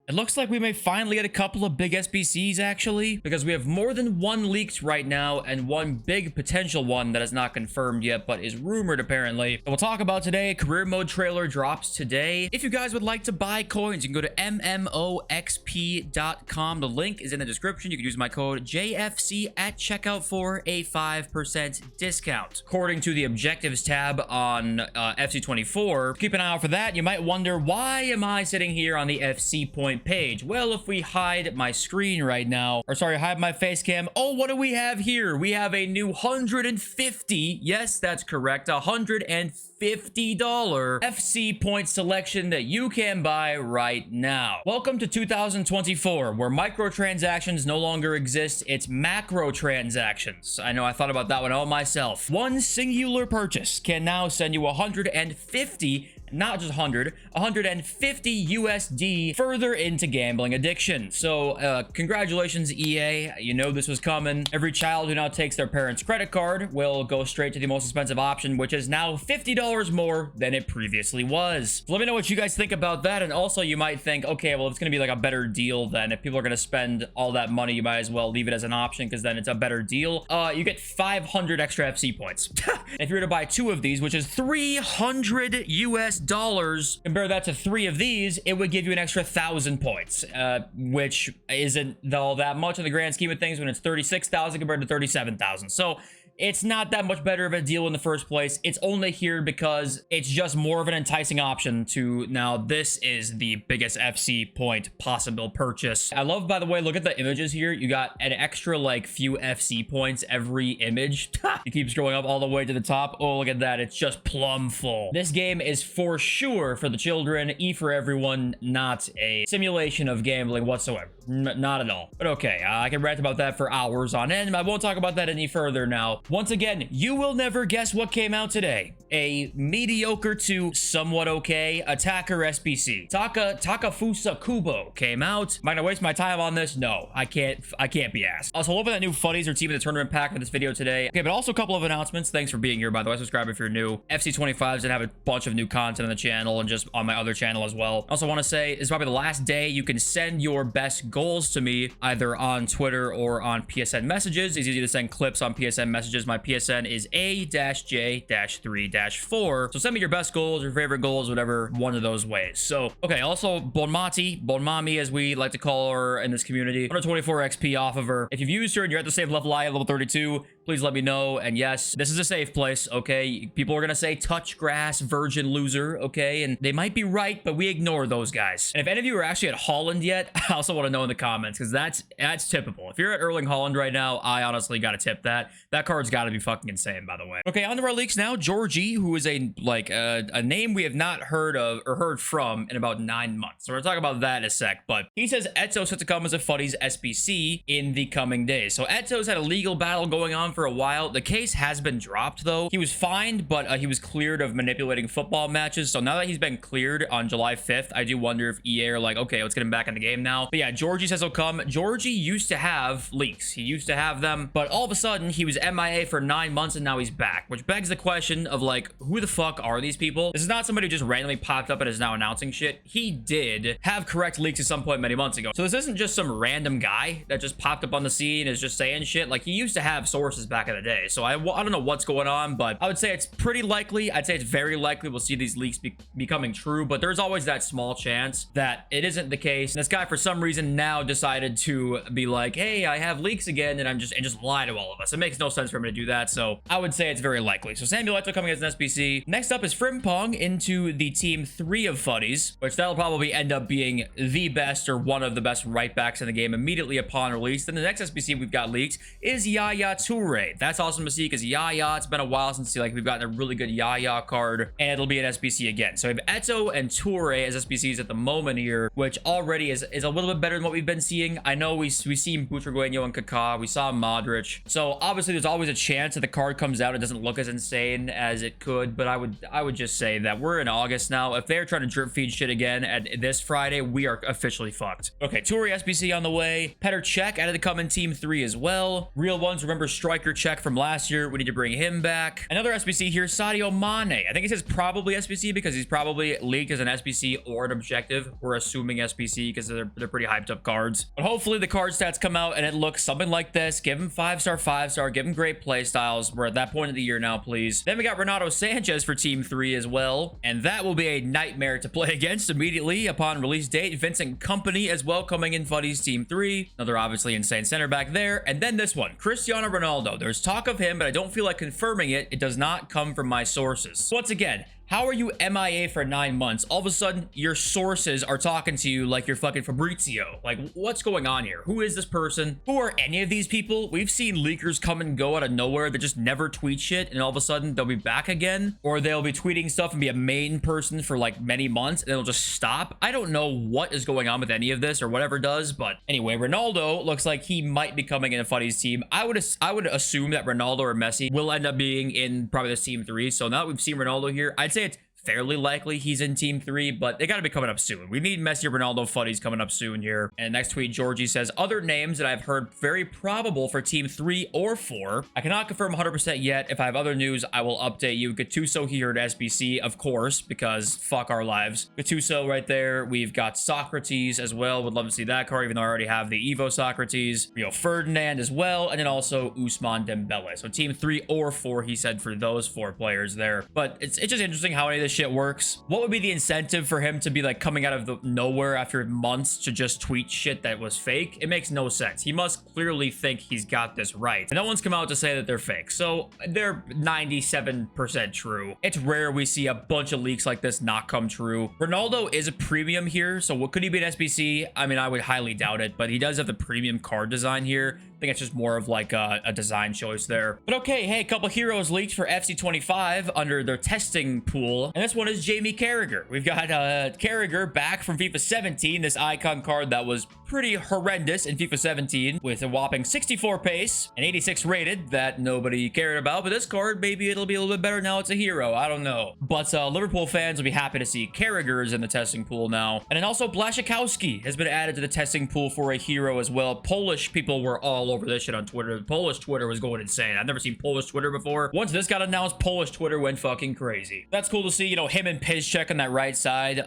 It looks like we may finally get a couple of big SBCs actually, because we have more than one leaked right now and one big potential one that is not confirmed yet, but is rumored apparently. And we'll talk about today. Career mode trailer drops today. If you guys would like to buy coins, you can go to MMOXP.com. The link is in the description. You can use my code JFC at checkout for a 5% discount. According to the objectives tab on FC24, keep an eye out for that. You might wonder, why am I sitting here on the FC point page? Well, if we hide my screen right now, or sorry, hide my face cam. Oh, what do we have here? We have a new 150. Yes, that's correct. $150 FC point selection that you can buy right now. Welcome to 2024, where microtransactions no longer exist. It's macro transactions. I know I thought about that one all myself. One singular purchase can now send you 150, not just 150 USD further into gambling addiction. So congratulations, EA. You know this was coming. Every child who now takes their parents' credit card will go straight to the most expensive option, which is now $50 more than it previously was. So let me know what you guys think about that. And also you might think, okay, well, it's gonna be like a better deal then. If people are gonna spend all that money, you might as well leave it as an option, because then it's a better deal. You get 500 extra FC points. If you were to buy 2 of these, which is 300 US dollars, compare that to 3 of these, it would give you an extra 1,000 points, which isn't all that much in the grand scheme of things when it's 36,000 compared to 37,000. So it's not that much better of a deal in the first place. It's only here because it's just more of an enticing option to now this is the biggest FC point possible purchase. I love, by the way, look at the images here. You got an extra like few FC points every image. It keeps scrolling up all the way to the top. Oh, look at that. It's just plumb full. This game is for sure for the children, E for everyone, not a simulation of gambling whatsoever. Not at all. But okay, I can rant about that for hours on end. I won't talk about that any further now. Once again, you will never guess what came out today. A mediocre to somewhat okay attacker SBC. Takafusa Kubo came out. Am I gonna waste my time on this? No, I can't be asked. Also, open that new FUTTIES or Team of the Tournament pack for this video today. Okay, but also a couple of announcements. Thanks for being here, by the way. Subscribe if you're new. FC25's gonna have a bunch of new content on the channel and just on my other channel as well. I also want to say, this is probably the last day you can send your best goals to me, either on Twitter or on PSN messages. It's easy to send clips on PSN messages. My PSN is A-J-3-4. So send me your best goals, your favorite goals, whatever one of those ways. So, okay, also Bonmami, as we like to call her in this community, 124 XP off of her. If you've used her and you're at the same level I am, level 32, please let me know. And yes, this is a safe place, okay? People are gonna say touch grass, virgin loser, okay? And they might be right, but we ignore those guys. And if any of you are actually at Holland yet, I also want to know in the comments, because that's typical. If you're at Erling Holland right now, I honestly gotta tip that. That card's gotta be fucking insane, by the way. Okay, on to our leaks now. Georgie, who is a name we have not heard of or heard from in about 9 months. So we're gonna talk about that in a sec, but he says Etso's set to come as a FUTTIES SBC in the coming days. So Etso's had a legal battle going on for a while. The case has been dropped though. He was fined, but he was cleared of manipulating football matches. So now that he's been cleared on July 5th, I do wonder if EA are like, okay, let's get him back in the game now. But yeah, Georgie says he'll come. Georgie used to have leaks. He used to have them, but all of a sudden he was MIA for 9 months and now he's back, which begs the question of like, who the fuck are these people? This is not somebody who just randomly popped up and is now announcing shit. He did have correct leaks at some point many months ago. So this isn't just some random guy that just popped up on the scene and is just saying shit. Like, he used to have sources back in the day. So I don't know what's going on, but I would say it's pretty likely. I'd say it's very likely we'll see these leaks becoming true, but there's always that small chance that it isn't the case. And this guy, for some reason, now decided to be like, hey, I have leaks again, and just lie to all of us. It makes no sense for him to do that, so I would say it's very likely. So Samuel Eto'o coming as an SBC. Next up is Frimpong into the team 3 of FUTTIES, which that'll probably end up being the best or one of the best right backs in the game immediately upon release. Then the next SBC we've got leaked is Yaya Toure. That's awesome to see, because Yaya, it's been a while since we've gotten a really good Yaya card, and it'll be an SBC again. So we have Eto'o and Toure as SBCs at the moment here, which already is a little bit better than what we've been seeing. I know we see Butragueño and Kaká, we saw Modric, so obviously there's always a chance that the card comes out, it doesn't look as insane as it could, but I would just say that we're in August now. If they're trying to drip feed shit again at this Friday, we are officially fucked. Okay, Toure SBC on the way. Petr Cech added to come in team 3 as well. Real ones, remember striker check from last year. We need to bring him back. Another SBC here, Sadio Mane. I think it says probably SBC because he's probably leaked as an SBC or an objective. We're assuming SBC because they're pretty hyped up cards. But hopefully the card stats come out and it looks something like this. Give him 5-star, 5-star. Give him great play styles. We're at that point of the year now, please. Then we got Renato Sanchez for Team 3 as well. And that will be a nightmare to play against immediately upon release date. Vincent Kompany as well coming in FUTTIES Team 3. Another obviously insane center back there. And then this one, Cristiano Ronaldo. There's talk of him, but I don't feel like confirming it. It does not come from my sources. Once again, how are you MIA for 9 months? All of a sudden, your sources are talking to you like you're fucking Fabrizio. Like, what's going on here? Who is this person? Who are any of these people? We've seen leakers come and go out of nowhere that just never tweet shit, and all of a sudden, they'll be back again. Or they'll be tweeting stuff and be a main person for like many months, and it'll just stop. I don't know what is going on with any of this or whatever does, but anyway, Ronaldo looks like he might be coming in a FUTTIES team. I would assume that Ronaldo or Messi will end up being in probably this Team 3. So now that we've seen Ronaldo here, I'd say it's fairly likely he's in Team 3, but they got to be coming up soon. We need Messi or Ronaldo FUTTIES coming up soon here. And next tweet, Georgie says, other names that I've heard very probable for Team 3 or 4. I cannot confirm 100% yet. If I have other news, I will update you. Gattuso here at SBC, of course, because fuck our lives. Gattuso right there. We've got Socrates as well. Would love to see that card, even though I already have the Evo Socrates. Rio Ferdinand as well. And then also Ousmane Dembele. So Team 3 or 4, he said, for those 4 players there. But it's just interesting how any of this shit works. What would be the incentive for him to be like coming out of the nowhere after months to just tweet shit that was fake? It makes no sense. He must clearly think he's got this right. And no one's come out to say that they're fake. So they're 97% true. It's rare we see a bunch of leaks like this not come true. Ronaldo is a premium here. So what could he be an SBC? I mean, I would highly doubt it, but he does have the premium card design here. I think it's just more of like a design choice there. But okay, hey, a couple heroes leaked for FC25 under their testing pool. And this one is Jamie Carragher. We've got Carragher back from FIFA 17, this icon card that was pretty horrendous in FIFA 17 with a whopping 64 pace and 86 rated that nobody cared about. But this card, maybe it'll be a little bit better now it's a hero. I don't know. But Liverpool fans will be happy to see Carragher's in the testing pool now. And then also Blaszczykowski has been added to the testing pool for a hero as well. Polish people were all over this shit on Twitter. Polish Twitter was going insane. I've never seen Polish Twitter before. Once this got announced, Polish Twitter went fucking crazy. That's cool to see, you know, him and Piszczek on that right side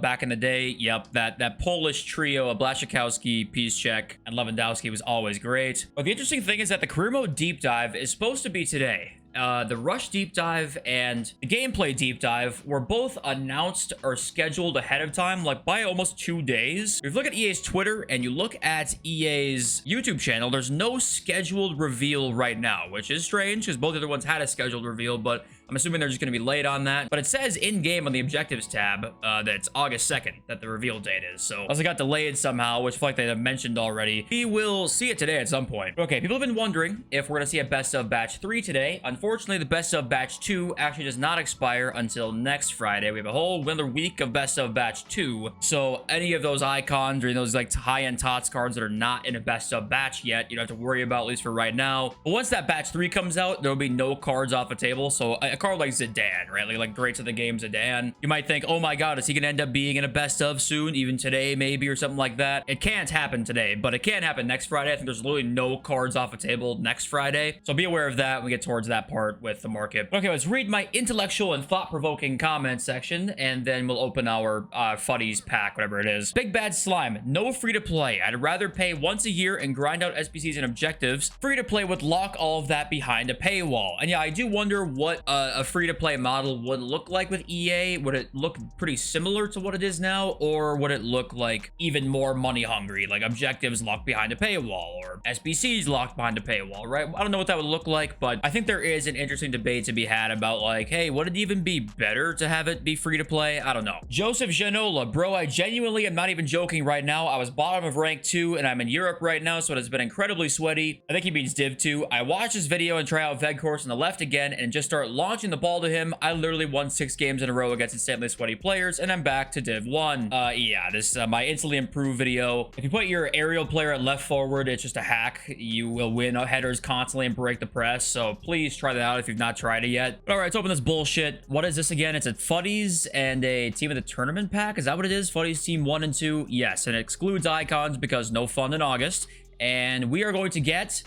back in the day. Yep, that Polish trio of Blaszczykowski, Piszczek, and Lewandowski was always great. But the interesting thing is that the career mode deep dive is supposed to be today. The Rush deep dive and the gameplay deep dive were both announced or scheduled ahead of time, like by almost 2 days. If you look at EA's Twitter and you look at EA's YouTube channel, there's no scheduled reveal right now, which is strange because both the other ones had a scheduled reveal, but I'm assuming they're just going to be late on that. But it says in-game on the objectives tab that it's August 2nd that the reveal date is. So also got delayed somehow, which I feel like they have mentioned already. We will see it today at some point. Okay, people have been wondering if we're going to see a best of batch 3 today. Unfortunately, the best of batch 2 actually does not expire until next Friday. We have a whole another week of best of batch 2. So any of those icons or those like high-end TOTS cards that are not in a best of batch yet, you don't have to worry about, at least for right now. But once that batch 3 comes out, there will be no cards off the table. So a card like Zidane, right? Like great to the game Zidane. You might think, oh my god, is he gonna end up being in a best of soon? Even today, maybe, or something like that. It can't happen today, but it can happen next Friday. I think there's literally no cards off the table next Friday. So be aware of that when we get towards that part with the market. Okay, let's read my intellectual and thought-provoking comment section, and then we'll open our FUTTIES pack, whatever it is. Big Bad Slime, no free-to-play. I'd rather pay once a year and grind out SBCs and objectives. Free-to-play would lock all of that behind a paywall. And yeah, I do wonder what a free-to-play model would look like with EA. Would it look pretty similar to what it is now, or would it look like even more money-hungry, like objectives locked behind a paywall, or SBCs locked behind a paywall, right? I don't know what that would look like, but I think there is an interesting debate to be had about like, hey, would it even be better to have it be free to play? I don't know. Joseph Janola, bro, I genuinely am not even joking right now. I was bottom of rank 2 and I'm in Europe right now, so it has been incredibly sweaty. I think he means Div 2. I watched this video and try out Veg course on the left again and just start launching the ball to him. I literally won 6 games in a row against insanely sweaty players, and I'm back to Div 1. Yeah, this is my instantly improved video. If you put your aerial player at left forward, it's just a hack. You will win headers constantly and break the press, so please try that out if you've not tried it yet. But all right, let's open this bullshit. What is this again? It's a FUTTIES and a Team of the Tournament pack. Is that what it is? FUTTIES Team 1 and 2? Yes, and it excludes icons because no fun in August. And we are going to get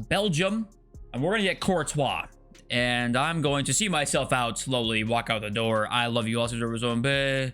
Belgium, And we're gonna get Courtois. And I'm going to see myself out slowly, walk out the door. I love you all, Zone Bay.